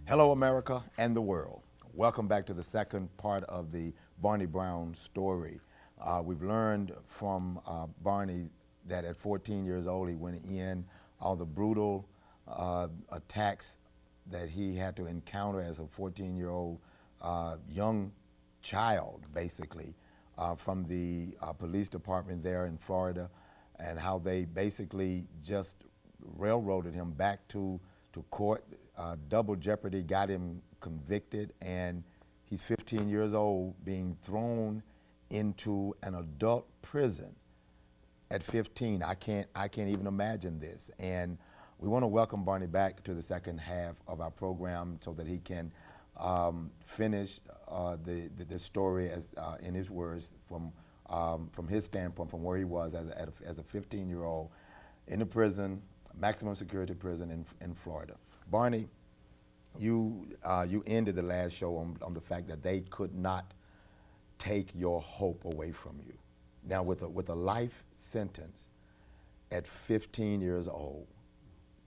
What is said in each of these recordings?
Hello, America and the world. Welcome back to the second part of the Barney Brown story. We've learned from Barney that at 14 years old, he went in all the brutal attacks that he had to encounter as a 14-year-old young child, basically, from the police department there in Florida, and how they basically just railroaded him back to court. Double jeopardy got him convicted, and he's 15 years old being thrown into an adult prison at 15. I can't even imagine this. And we want to welcome Barney back to the second half of our program so that he can finish the story as in his words from his standpoint, from where he was as a 15-year-old in the prison, maximum security prison in Florida. Barney, you ended the last show on the fact that they could not take your hope away from you. Now, with a life sentence at 15 years old,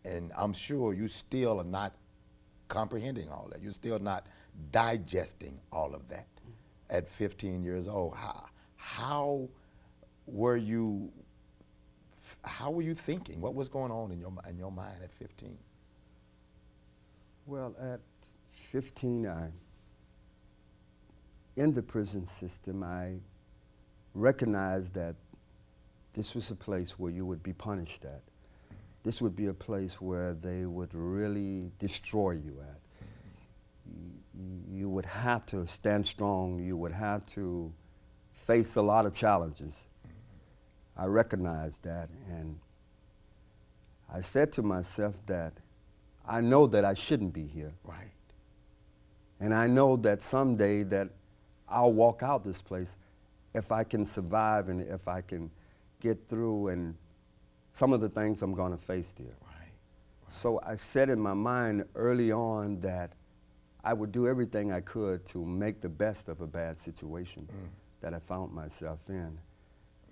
and I'm sure you still are not comprehending all that. You're still not digesting all of that at 15 years old. How were you thinking? What was going on in your mind at 15? Well, at 15, in the prison system, I recognized that this was a place where you would be punished at. This would be a place where they would really destroy you at. You would have to stand strong. You would have to face a lot of challenges. I recognized that, and I said to myself that I know that I shouldn't be here. Right. And I know that someday that I'll walk out this place if I can survive and if I can get through and some of the things I'm going to face there. Right. So I said in my mind early on that I would do everything I could to make the best of a bad situation that I found myself in.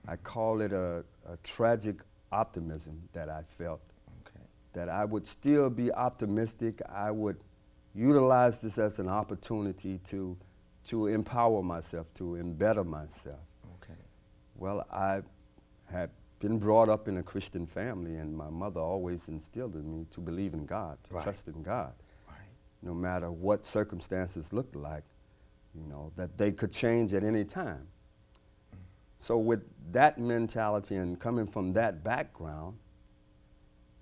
I call it a tragic optimism that I felt. That I would still be optimistic. I would utilize this as an opportunity to empower myself, to embetter myself. Okay. Well, I had been brought up in a Christian family, and my mother always instilled in me to believe in God, to trust in God. Right. No matter what circumstances looked like, that they could change at any time. So with that mentality and coming from that background,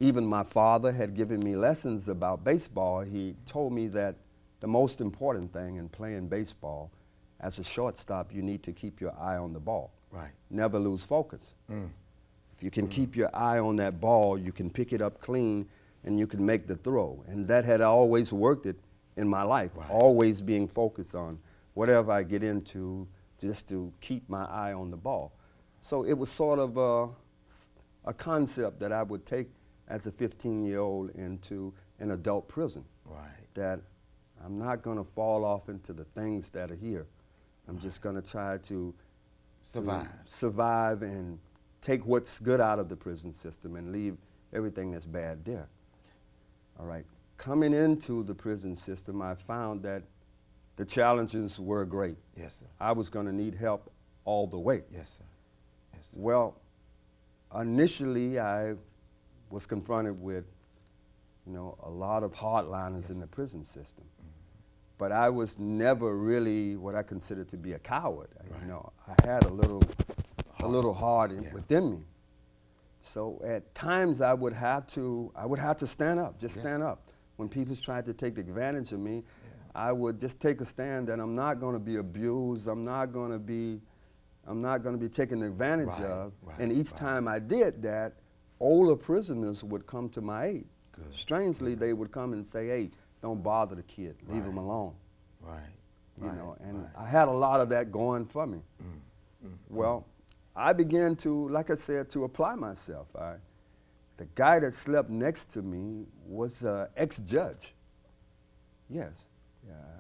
even my father had given me lessons about baseball. He told me that the most important thing in playing baseball, as a shortstop, you need to keep your eye on the ball. Right. Never lose focus. If you can keep your eye on that ball, you can pick it up clean and you can make the throw. And that had always worked it in my life, always being focused on whatever I get into, just to keep my eye on the ball. So it was sort of a concept that I would take as a 15-year-old into an adult prison. Right. That I'm not going to fall off into the things that are here. I'm just going to try to survive and take what's good out of the prison system and leave everything that's bad there. All right. Coming into the prison system, I found that the challenges were great. Yes, sir. I was going to need help all the way. Yes, sir. Yes, sir. Well, initially I was confronted with, a lot of hardliners in the prison system. But I was never really what I considered to be a coward. I had a little heart within me. So at times I would have to stand up, stand up. When people tried to take advantage of me, I would just take a stand that I'm not going to be abused. I'm not going to be taken advantage of. And each time I did that, older prisoners would come to my aid. Good. Strangely, they would come and say, "Hey, don't bother the kid. Leave him alone." Right. I had a lot of that going for me. Well, I began to, like I said, to apply myself. The guy that slept next to me was an ex-judge. Yes.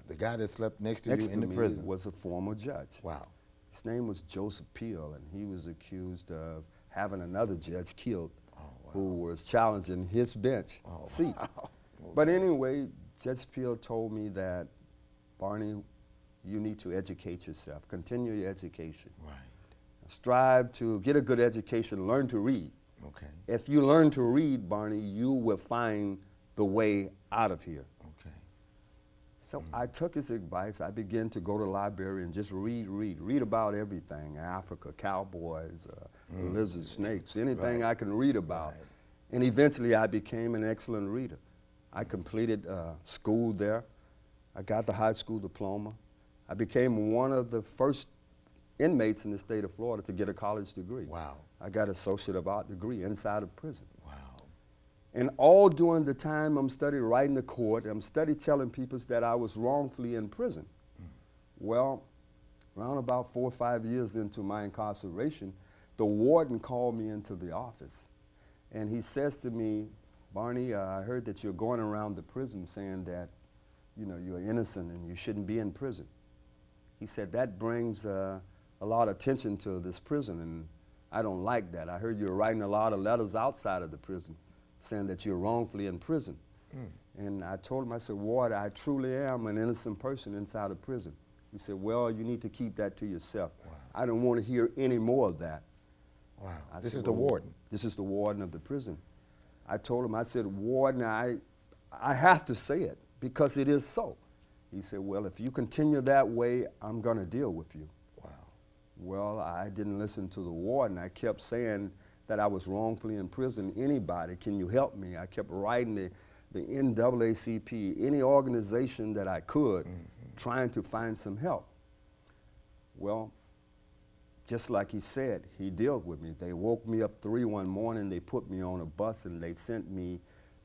The guy that slept next to you in the prison was a former judge. Wow. His name was Joseph Peel, and he was accused of having another judge killed who was challenging his bench seat. Wow. But anyway, Judge Peel told me that, Barney, you need to educate yourself. Continue your education. Right. Strive to get a good education, learn to read. Okay. If you learn to read, Barney, you will find the way out of here. Okay. So I took his advice. I began to go to the library and just read about everything, Africa, cowboys, lizards, snakes, anything I can read about. Right. And eventually I became an excellent reader. I completed school there. I got the high school diploma. I became one of the first inmates in the state of Florida to get a college degree. Wow. I got an Associate of Art degree inside of prison. Wow. And all during the time I'm studying writing the court, I'm studying telling people that I was wrongfully in prison. Well, around about 4 or 5 years into my incarceration, the warden called me into the office. And he says to me, Barney, I heard that you're going around the prison saying that, you know, you're innocent and you shouldn't be in prison. He said, that brings a lot of attention to this prison, and I don't like that. I heard you're writing a lot of letters outside of the prison saying that you're wrongfully in prison. And I told him, I said, Ward, I truly am an innocent person inside of prison. He said, well, you need to keep that to yourself. Wow. I don't want to hear any more of that. Wow. I This said, is the "Well, warden. This is the warden of the prison. I told him, I said, Warden, I have to say it because it is so. He said, well, if you continue that way, I'm going to deal with you. Wow. Well, I didn't listen to the warden. I kept saying that I was wrongfully in prison. Anybody, can you help me? I kept writing the NAACP, any organization that I could, trying to find some help. Well, just like he said, he dealt with me. They woke me up 3 one morning, they put me on a bus and they sent me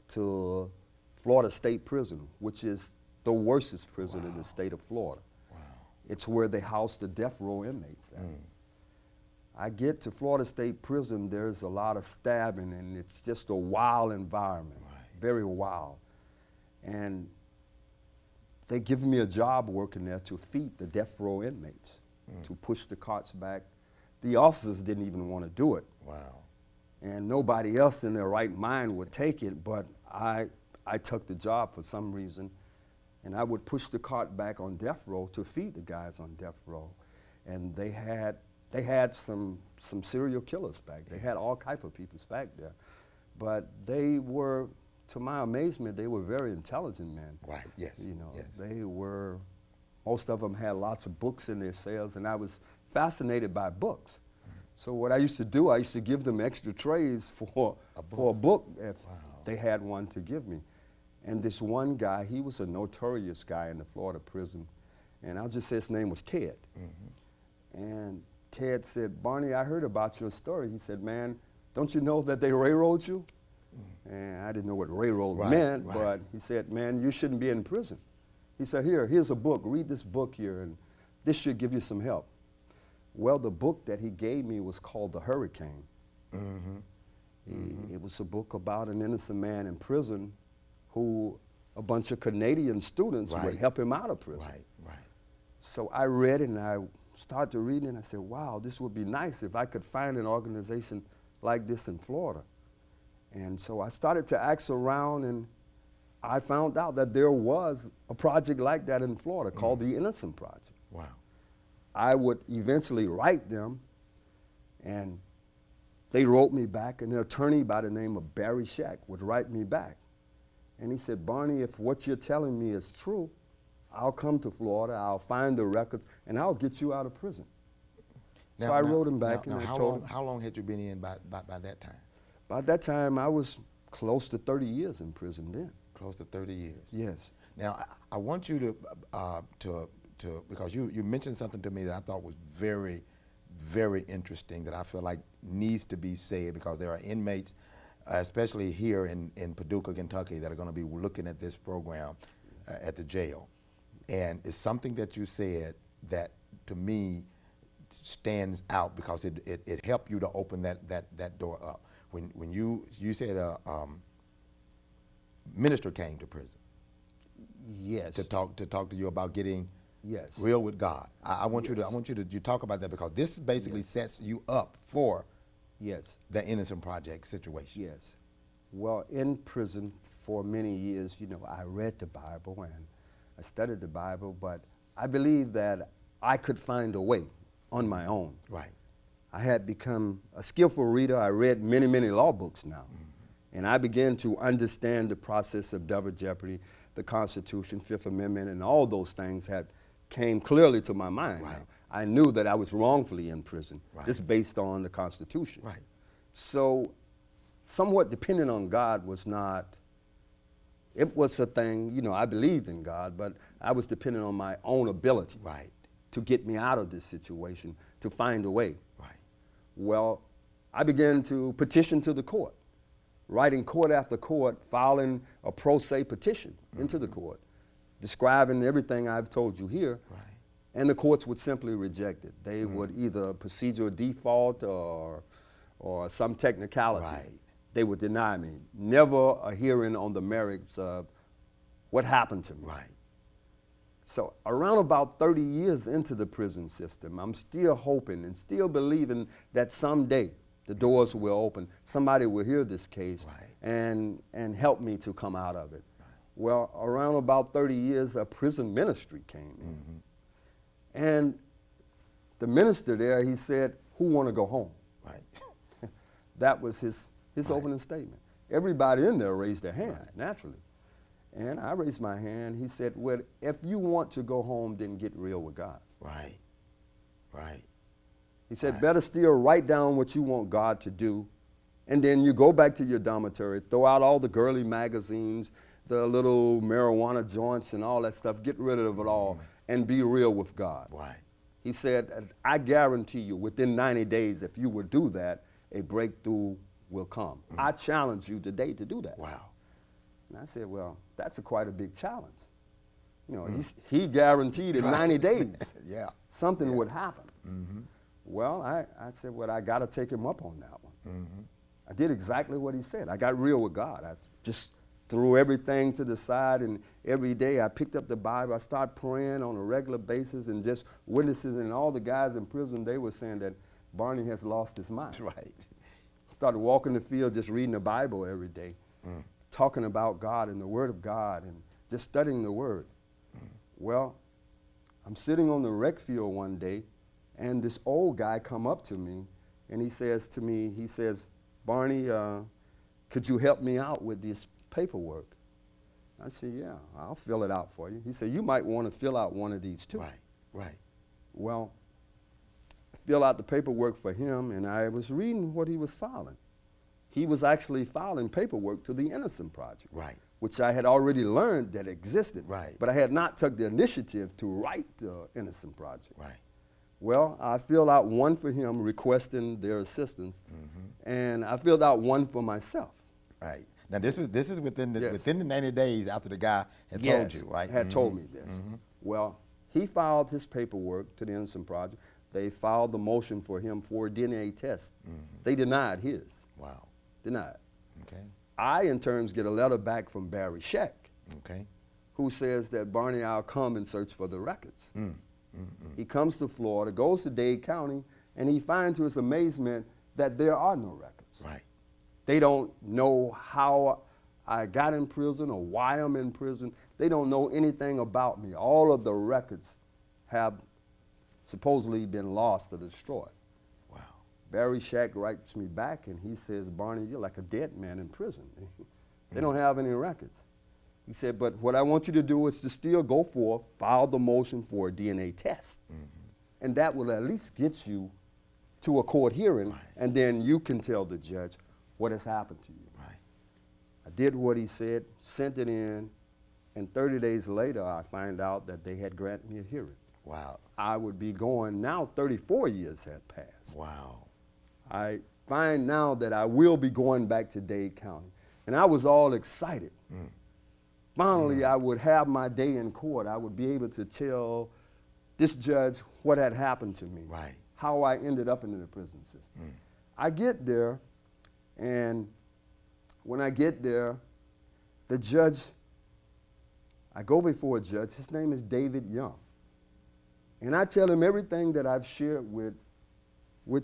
to Florida State Prison, which is the worstest prison in the state of Florida. Wow. It's where they house the death row inmates. I get to Florida State Prison, there's a lot of stabbing and it's just a wild environment, very wild. And they give me a job working there to feed the death row inmates, to push the carts back. The officers didn't even want to do it. Wow. And nobody else in their right mind would take it, but I took the job for some reason. And I would push the cart back on death row to feed the guys on death row. And they had some serial killers back. They had all type of people back there. But they were, to my amazement, they were very intelligent men. Right, yes. You know, yes. they were, most of them had lots of books in their cells, and I was fascinated by books. So what I used to do, I used to give them extra trays for a book if they had one to give me. And this one guy, he was a notorious guy in the Florida prison, and I'll just say his name was Ted. And Ted said, Barney, I heard about your story. He said, man, don't you know that they railroad you? And I didn't know what railroad meant, but he said, man, you shouldn't be in prison. He said, here's a book, read this book here, and this should give you some help. Well, the book that he gave me was called The Hurricane. It was a book about an innocent man in prison who a bunch of Canadian students would help him out of prison. So I read it and I started reading it and I said, wow, this would be nice if I could find an organization like this in Florida. And so I started to ask around and I found out that there was a project like that in Florida called the Innocence Project. Wow. I would eventually write them, and they wrote me back, and an attorney by the name of Barry Shack would write me back. And he said, Barney, if what you're telling me is true, I'll come to Florida, I'll find the records, and I'll get you out of prison. So I wrote him back, and I told him. How long had you been in by that time? By that time, I was close to 30 years in prison then. Close to 30 years. Yes. Now, I want you to because you mentioned something to me that I thought was very, very interesting that I feel like needs to be said, because there are inmates, especially here in Paducah, Kentucky, that are going to be looking at this program at the jail. And it's something that you said that, to me, stands out because it helped you to open that door up. When you said a minister came to prison. Yes. To talk to you about getting yes. real with God. I want you to talk about that, because this basically sets you up for yes. the Innocence Project situation. Yes. Well, in prison, for many years, you know, I read the Bible and I studied the Bible, but I believed that I could find a way on my own. Right. I had become a skillful reader. I read many, many law books now. And I began to understand the process of double jeopardy, the Constitution, Fifth Amendment, and all those things came clearly to my mind. Right. Now, I knew that I was wrongfully in prison, Right. just based on the Constitution. Right. So somewhat dependent on God was not, it was a thing, you know, I believed in God, but I was dependent on my own ability Right. to get me out of this situation, to find a way. Right. Well, I began to petition to the court, writing court after court, filing a pro se petition into the court, describing everything I've told you here. Right. And the courts would simply reject it. They would either procedural default or some technicality. Right. They would deny me. Never a hearing on the merits of what happened to me. Right. So around about 30 years into the prison system, I'm still hoping and still believing that someday the doors will open. Somebody will hear this case Right. and help me to come out of it. Right. Well, around about 30 years, a prison ministry came in. And the minister there, he said, "Who want to go home?" Right. That was his Right. opening statement. Everybody in there raised their hand, naturally. And I raised my hand. He said, "Well, if you want to go home, then get real with God." Right. Right. He said, Right. "Better still write down what you want God to do, and then you go back to your dormitory, throw out all the girly magazines, the little marijuana joints and all that stuff, get rid of it all, and be real with God." Right. He said, "I guarantee you, within 90 days, if you would do that, a breakthrough will come. I challenge you today to do that." Wow. And I said, "Well, that's quite a big challenge." You know, he guaranteed in 90 days Yeah. something would happen. Well, I said, "Well, I got to take him up on that one." I did exactly what he said. I got real with God. I just threw everything to the side, and every day I picked up the Bible. I started praying on a regular basis, and just witnesses and all the guys in prison, they were saying that Barney has lost his mind. Right. Started walking the field, just reading the Bible every day, talking about God and the Word of God, and just studying the Word. Well, I'm sitting on the rec field one day, and this old guy come up to me, and he says to me, he says, "Barney, could you help me out with this paperwork?" I said, "Yeah, I'll fill it out for you." He said, "You might want to fill out one of these too." Right. Right. Well, fill out the paperwork for him, and I was reading what he was filing. He was actually filing paperwork to the Innocence Project, Right. which I had already learned that existed, Right. but I had not took the initiative to write the Innocence Project. Right. Well, I filled out one for him requesting their assistance, and I filled out one for myself. Right. Now this is within the Yes. within the 90 days after the guy had told you, right? Had told me this. Well, he filed his paperwork to the Innocence Project. They filed the motion for him for a DNA test. They denied his. Wow. Denied. Okay. I, in turn, get a letter back from Barry Scheck, Okay. who says that, "Barney, I'll come and search for the records." He comes to Florida, goes to Dade County, and he finds to his amazement that there are no records. Right. They don't know how I got in prison or why I'm in prison. They don't know anything about me. All of the records have supposedly been lost or destroyed. Wow. Barry Scheck writes me back, and he says, "Barney, you're like a dead man in prison." They don't have any records. He said, "But what I want you to do is to still go forth, file the motion for a DNA test. And that will at least get you to a court hearing, Right. and then you can tell the judge what has happened to you." Right. I did what he said, sent it in, and 30 days later, I find out that they had granted me a hearing. Wow. I would be going, now 34 years had passed. Wow. I find now that I will be going back to Dade County. And I was all excited. Finally, I would have my day in court. I would be able to tell this judge what had happened to me, Right. how I ended up in the prison system. I get there, and when I get there, the judge, I go before a judge. His name is David Young. And I tell him everything that I've shared with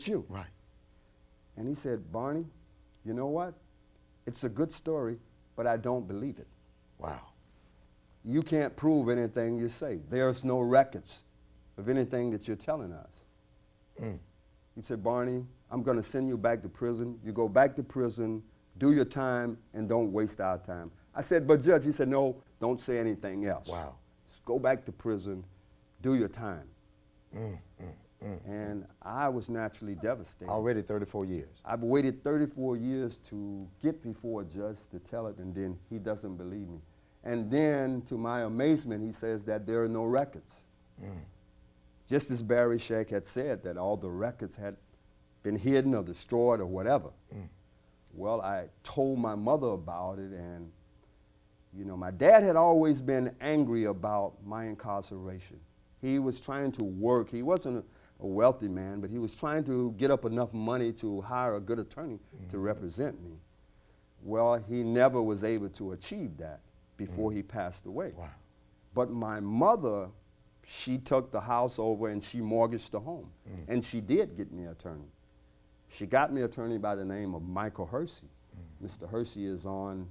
you. Right. And he said, "Barney, you know what? It's a good story, but I don't believe it. Wow. You can't prove anything you say. There's no records of anything that you're telling us. He said, Barney, I'm going to send you back to prison. You go back to prison, do your time, and don't waste our time. I said, but Judge, he said, no, don't say anything else. Wow. Just go back to prison, do your time. And I was naturally devastated. Already 34 years. I've waited 34 years to get before a judge to tell it, and then he doesn't believe me. And then, to my amazement, he says that there are no records. Just as Barry Scheck had said that all the records had been hidden or destroyed or whatever. Well, I told my mother about it, and you know, my dad had always been angry about my incarceration. He was trying to work. He wasn't a wealthy man, but he was trying to get up enough money to hire a good attorney to represent me. Well, he never was able to achieve that before he passed away. Wow. But my mother, she took the house over and she mortgaged the home. And she did get me an attorney. She got me an attorney by the name of Michael Hersey. Mr. Hersey is on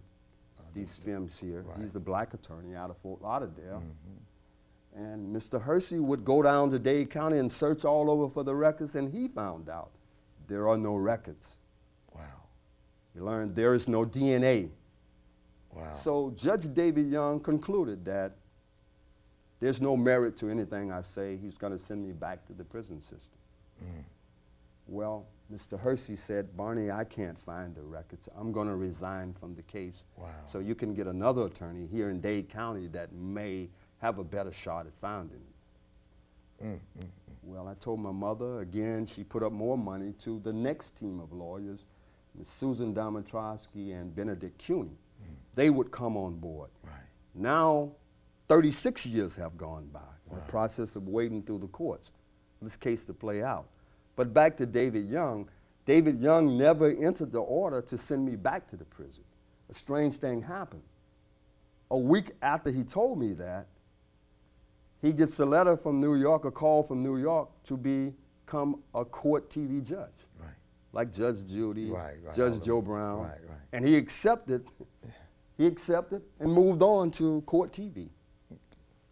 these films here. Right. He's a black attorney out of Fort Lauderdale. And Mr. Hersey would go down to Dade County and search all over for the records, and he found out there are no records. Wow. He learned there is no DNA. Wow. So Judge David Young concluded that there's no merit to anything I say. He's going to send me back to the prison system. Well, Mr. Hersey said, Barney, I can't find the records. I'm going to resign from the case. Wow. So you can get another attorney here in Dade County that may have a better shot at finding it. Well, I told my mother, again, she put up more money to the next team of lawyers, Ms. Susan Domatrosky and Benedict Cuny. They would come on board. Right. Now, 36 years have gone by in the process of waiting through the courts for this case to play out. But back to David Young never entered the order to send me back to the prison. A strange thing happened. A week after he told me that, he gets a letter from New York, a call from New York to become a court TV judge. Right. Like Judge Judy, Right. Judge Joe Brown. Right. And he accepted and moved on to court TV.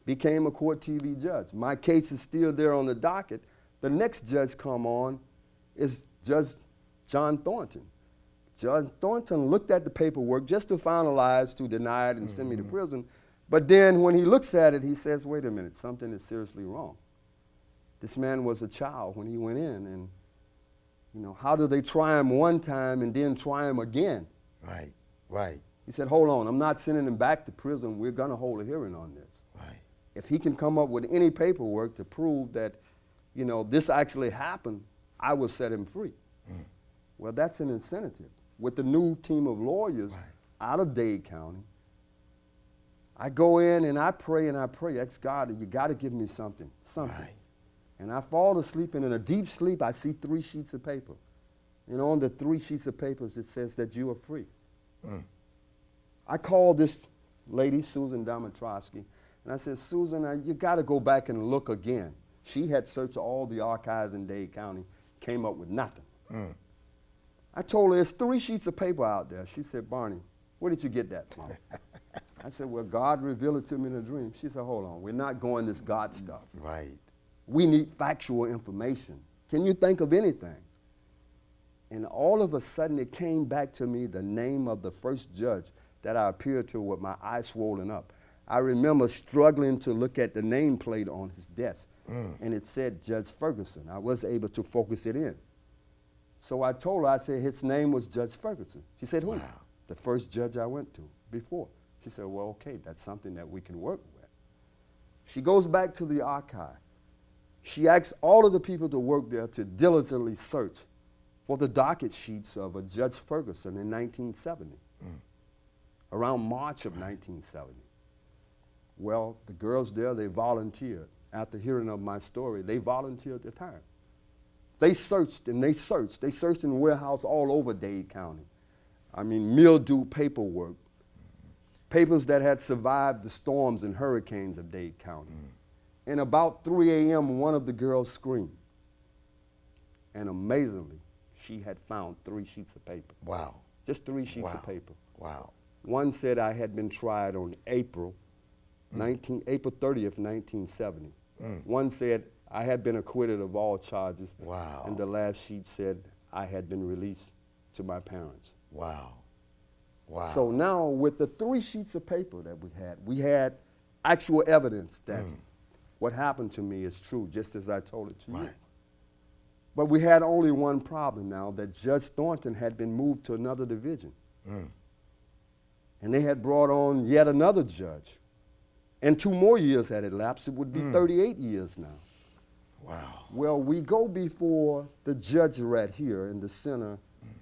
Became a court TV judge. My case is still there on the docket. The next judge come on is Judge John Thornton. Judge Thornton looked at the paperwork just to finalize to deny it and send me to prison. But then when he looks at it, he says, wait a minute, something is seriously wrong. This man was a child when he went in, and you know, how do they try him one time and then try him again? Right. Right. He said, hold on, I'm not sending him back to prison. We're going to hold a hearing on this. Right. If he can come up with any paperwork to prove that, you know, this actually happened, I will set him free. Well, that's an incentive. With the new team of lawyers out of Dade County, I go in and I pray, ask God, you got to give me something. Right. And I fall asleep, and in a deep sleep, I see 3 sheets of paper. And on the 3 sheets of papers, it says that you are free. I called this lady, Susan Domatrosky, and I said, Susan, you got to go back and look again. She had searched all the archives in Dade County, came up with nothing. I told her, there's 3 sheets of paper out there. She said, Barney, where did you get that from? I said, well, God revealed it to me in a dream. She said, hold on, we're not going this God stuff. Right. We need factual information. Can you think of anything? And all of a sudden, it came back to me the name of the first judge that I appeared to with my eyes swollen up. I remember struggling to look at the nameplate on his desk, and it said Judge Ferguson. I was able to focus it in. So I told her, I said, his name was Judge Ferguson. She said, who? Wow. The first judge I went to before. She said, well, okay, that's something that we can work with. She goes back to the archive. She asks all of the people to work there to diligently search for the docket sheets of a Judge Ferguson in 1970, around March of 1970. Well, the girls there, they volunteered. After hearing of my story, they volunteered their time. They searched and they searched. They searched in warehouse all over Dade County. I mean, mildew paperwork, papers that had survived the storms and hurricanes of Dade County. And about 3 a.m., one of the girls screamed. And amazingly, she had found 3 sheets of paper. Wow. Just 3 sheets of paper. Wow. One said I had been tried on April 30th, 1970. One said I had been acquitted of all charges. Wow. And the last sheet said I had been released to my parents. Wow. Wow. So now with the 3 sheets of paper that we had actual evidence that what happened to me is true, just as I told it to you. Right. But we had only one problem now, that Judge Thornton had been moved to another division. And they had brought on yet another judge. And 2 more years had elapsed. It would be 38 years now. Wow. Well, we go before the judge right here in the center,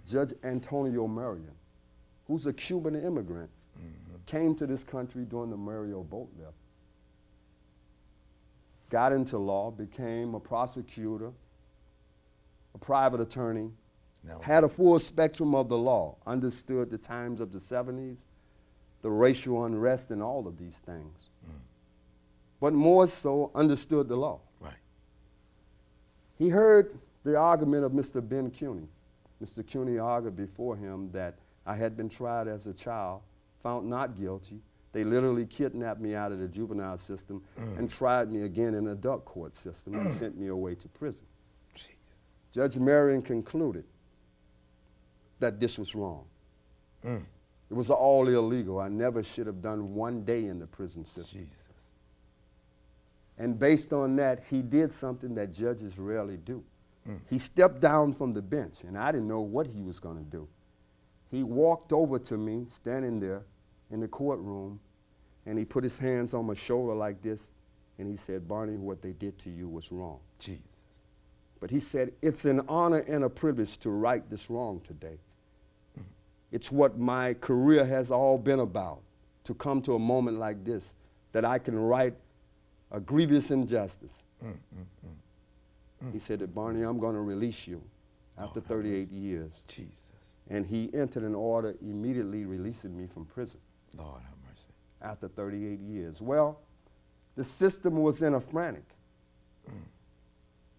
Judge Antonio Marion, who's a Cuban immigrant, came to this country during the Mario boat lift, got into law, became a prosecutor, a private attorney, had a full spectrum of the law, understood the times of the 70s, the racial unrest and all of these things. But more so, understood the law. Right. He heard the argument of Mr. Ben Cuny. Mr. Cuny argued before him that I had been tried as a child, found not guilty. They literally kidnapped me out of the juvenile system and tried me again in the adult court system and sent me away to prison. Jesus. Judge Marion concluded that this was wrong. It was all illegal. I never should have done 1 day in the prison system. Jesus. And based on that, he did something that judges rarely do. He stepped down from the bench, and I didn't know what he was going to do. He walked over to me, standing there in the courtroom, and he put his hands on my shoulder like this, and he said, "Barney, what they did to you was wrong." Jesus. But he said, "It's an honor and a privilege to right this wrong today. It's what my career has all been about, to come to a moment like this, that I can right a grievous injustice." He said that, "Barney, I'm going to release you after 38 years." Jesus. And he entered an order immediately releasing me from prison Lord have mercy. after 38 years. Well, the system was in a frantic.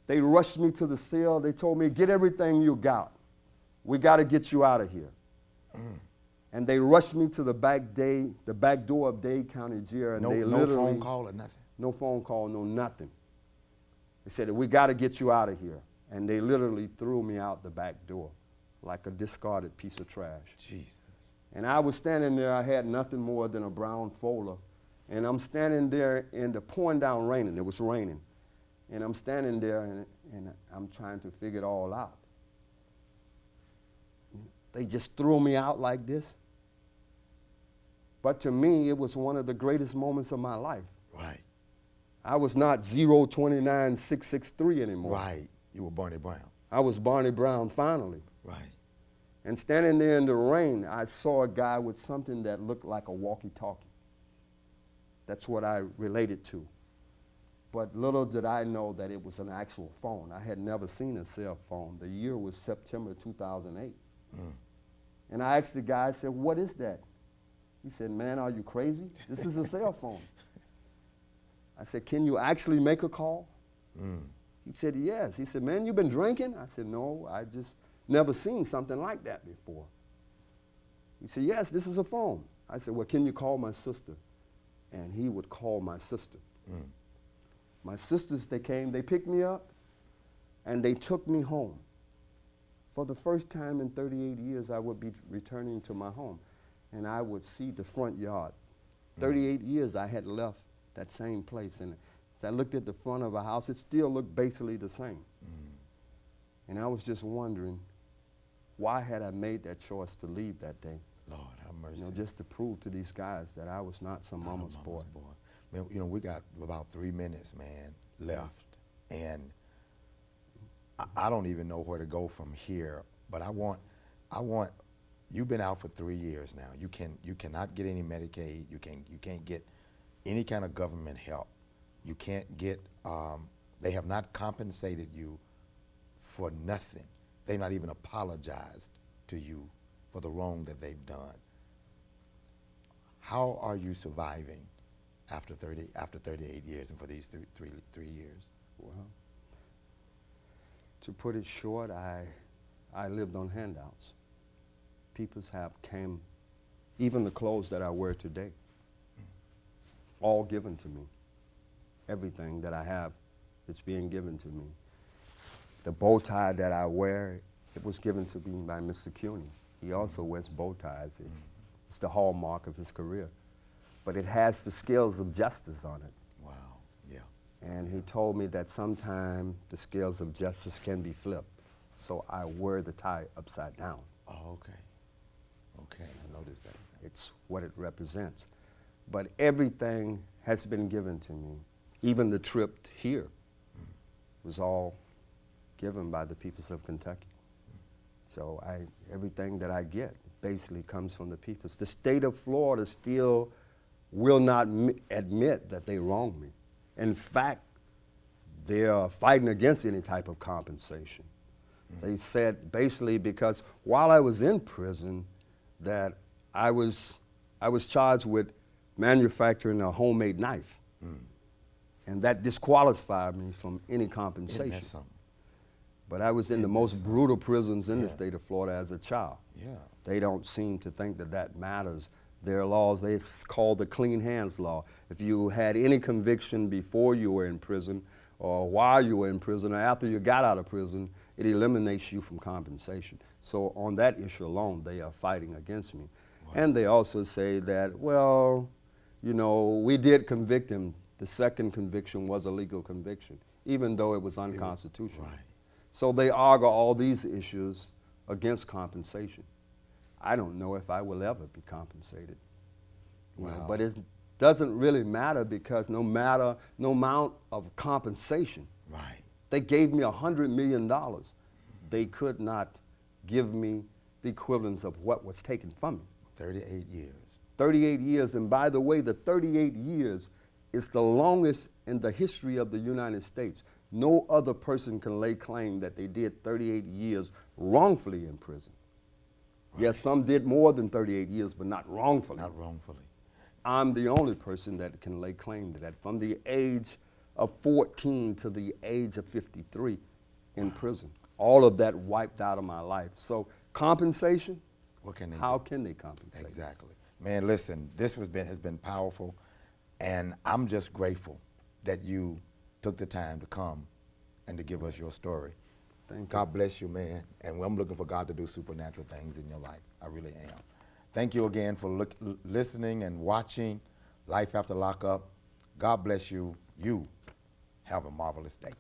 They rushed me to the cell. They told me, "Get everything you got. We got to get you out of here." And they rushed me to the back door of Dade County Jail. And they No literally, phone call or nothing? no phone call, no nothing. They said, "We got to get you out of here." And they literally threw me out the back door like a discarded piece of trash. Jesus. And I was standing there. I had nothing more than a brown folder. And I'm standing there in the pouring down raining. It was raining. And I'm standing there and I'm trying to figure it all out. They just threw me out like this. But to me, it was one of the greatest moments of my life. Right. I was not 029663 anymore. Right. You were Barney Brown. I was Barney Brown finally. Right. And standing there in the rain, I saw a guy with something that looked like a walkie-talkie. That's what I related to. But little did I know that it was an actual phone. I had never seen a cell phone. The year was September 2008. And I asked the guy, I said, "What is that?" He said, "Man, are you crazy? This is a cell phone." I said, "Can you actually make a call?" He said, "Yes." He said, "Man, you been drinking?" I said, "No, I just never seen something like that before." He said, "Yes, this is a phone." I said, "Well, can you call my sister?" And he would call my sister. My sisters, they came, they picked me up, and they took me home. For the first time in 38 years, I would be returning to my home, and I would see the front yard. 38 years I had left that same place, and as I looked at the front of a house, it still looked basically the same. And I was just wondering, why had I made that choice to leave that day? Lord have mercy. You know, just to prove to these guys that I was not some mama's boy. Man, you know, we got about 3 minutes, man, left. And I don't even know where to go from here, but I want, you've been out for 3 years now. You cannot get any Medicaid. You can't get any kind of government help. You can't get, they have not compensated you for nothing. They've not even apologized to you for the wrong that they've done. How are you surviving after 38 years and for these three years? Well, to put it short, I lived on handouts. People have came even the clothes that I wear today, all given to me. Everything that I have, it's being given to me. The bow tie that I wear, it was given to me by Mr. Cuny. He also wears bow ties. It's the hallmark of his career. But it has the scales of justice on it. Wow, yeah. And he told me that sometime the scales of justice can be flipped. So I wear the tie upside down. Oh, okay. Okay, I noticed that. It's what it represents. But everything has been given to me. Even the trip here was all given by the peoples of Kentucky. So everything that I get basically comes from the peoples. The state of Florida still will not admit that they wronged me. In fact, they're fighting against any type of compensation. They said basically because while I was in prison that I was charged with manufacturing a homemade knife. And that disqualified me from any compensation. Isn't that something? But I was in the most brutal prisons in the state of Florida as a child. Yeah. They don't seem to think that that matters. There are laws, it's called the clean hands law. If you had any conviction before you were in prison, or while you were in prison, or after you got out of prison, it eliminates you from compensation. So on that issue alone, they are fighting against me. Wow. And they also say that, well, you know, we did convict him. The second conviction was a legal conviction, even though it was unconstitutional. Right. So they argue all these issues against compensation. I don't know if I will ever be compensated. Wow. You know, but it doesn't really matter because no amount of compensation. Right. They gave me $100 million. They could not give me the equivalence of what was taken from me. 38 years. 38 years, and by the way, the 38 years is the longest in the history of the United States. No other person can lay claim that they did 38 years wrongfully in prison. Right. Yes, some did more than 38 years, but not wrongfully. Not wrongfully. I'm the only person that can lay claim to that, from the age of 14 to the age of 53 in prison. All of that wiped out of my life. So compensation, what can they how do? Can they compensate? Exactly. Man, listen, this has been powerful, and I'm just grateful that you took the time to come and to give us your story. Thank God bless you, man, and I'm looking for God to do supernatural things in your life. I really am. Thank you again for listening and watching Life After Lockup. God bless you. You have a marvelous day.